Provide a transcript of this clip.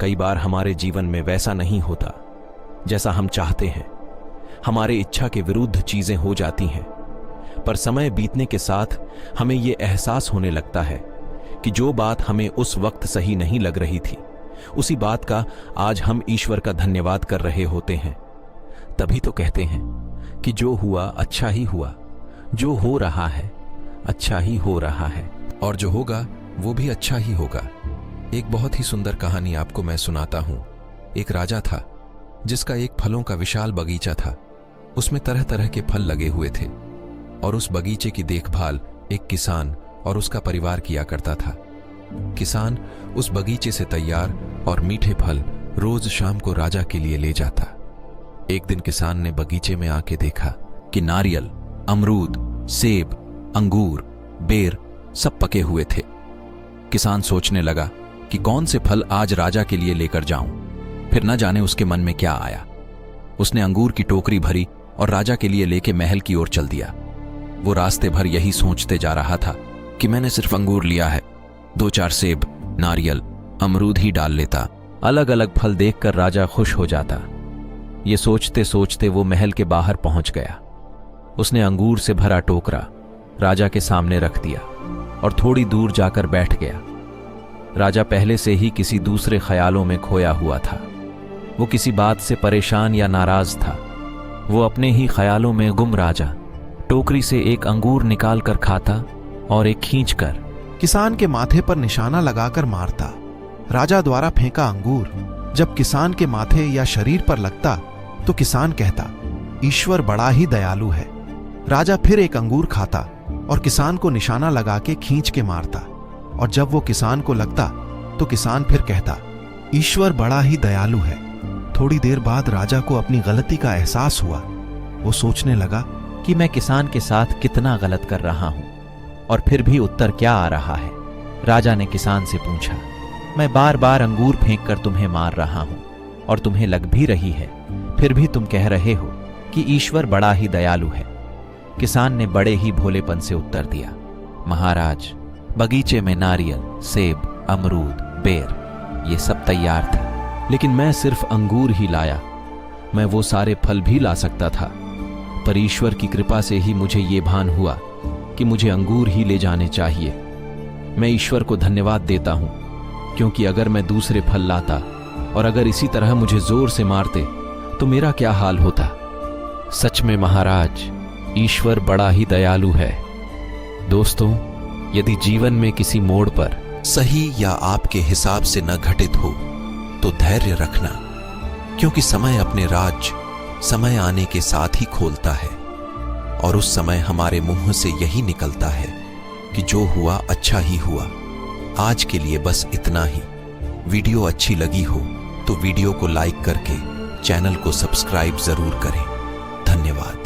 कई बार हमारे जीवन में वैसा नहीं होता जैसा हम चाहते हैं। हमारे इच्छा के विरुद्ध चीजें हो जाती हैं, पर समय बीतने के साथ हमें यह एहसास होने लगता है कि जो बात हमें उस वक्त सही नहीं लग रही थी, उसी बात का आज हम ईश्वर का धन्यवाद कर रहे होते हैं। तभी तो कहते हैं कि जो हुआ अच्छा ही हुआ, जो हो रहा है अच्छा ही हो रहा है, और जो होगा वो भी अच्छा ही होगा। एक बहुत ही सुंदर कहानी आपको मैं सुनाता हूं। एक राजा था जिसका एक फलों का विशाल बगीचा था। उसमें तरह तरह के फल लगे हुए थे और उस बगीचे की देखभाल एक किसान और उसका परिवार किया करता था। किसान उस बगीचे से तैयार और मीठे फल रोज शाम को राजा के लिए ले जाता। एक दिन किसान ने बगीचे में आके देखा कि नारियल, अमरूद, सेब, अंगूर, बेर सब पके हुए थे। किसान सोचने लगा कि कौन से फल आज राजा के लिए लेकर जाऊं। फिर न जाने उसके मन में क्या आया। उसने अंगूर की टोकरी भरी और राजा के लिए लेके महल की ओर चल दिया। वो रास्ते भर यही सोचते जा रहा था कि मैंने सिर्फ अंगूर लिया है, 2-4 सेब, नारियल, अमरूद ही डाल लेता। अलग अलग फल देखकर राजा खुश हो जाता। ये सोचते सोचते वो महल के बाहर पहुंच गया। उसने अंगूर से भरा टोकरा राजा के सामने रख दिया और थोड़ी दूर जाकर बैठ गया। राजा पहले से ही किसी दूसरे ख्यालों में खोया हुआ था। वो किसी बात से परेशान या नाराज था। वो अपने ही ख्यालों में गुम राजा टोकरी से एक अंगूर निकाल कर खाता और एक खींचकर किसान के माथे पर निशाना लगाकर मारता। राजा द्वारा फेंका अंगूर जब किसान के माथे या शरीर पर लगता तो किसान कहता, ईश्वर बड़ा ही दयालु है। राजा फिर एक अंगूर खाता और किसान को निशाना लगा के खींच के मारता, और जब वो किसान को लगता तो किसान फिर कहता, ईश्वर बड़ा ही दयालु है। थोड़ी देर बाद राजा को अपनी गलती का एहसास हुआ। वो सोचने लगा कि मैं किसान के साथ कितना गलत कर रहा हूं और फिर भी उत्तर क्या आ रहा है। राजा ने किसान से पूछा, मैं बार बार अंगूर फेंक कर तुम्हें मार रहा हूं और तुम्हें लग भी रही है, फिर भी तुम कह रहे हो कि ईश्वर बड़ा ही दयालु है। किसान ने बड़े ही भोलेपन से उत्तर दिया, महाराज, बगीचे में नारियल, सेब, अमरूद, बेर ये सब तैयार थे, लेकिन मैं सिर्फ अंगूर ही लाया। मैं वो सारे फल भी ला सकता था, पर ईश्वर की कृपा से ही मुझे ये भान हुआ कि मुझे अंगूर ही ले जाने चाहिए। मैं ईश्वर को धन्यवाद देता हूं, क्योंकि अगर मैं दूसरे फल लाता और अगर इसी तरह मुझे जोर से मारते तो मेरा क्या हाल होता। सच में महाराज, ईश्वर बड़ा ही दयालु है। दोस्तों, यदि जीवन में किसी मोड़ पर सही या आपके हिसाब से न घटित हो तो धैर्य रखना, क्योंकि समय अपने राज समय आने के साथ ही खोलता है, और उस समय हमारे मुंह से यही निकलता है कि जो हुआ अच्छा ही हुआ। आज के लिए बस इतना ही। वीडियो अच्छी लगी हो तो वीडियो को लाइक करके चैनल को सब्सक्राइब जरूर करें। धन्यवाद।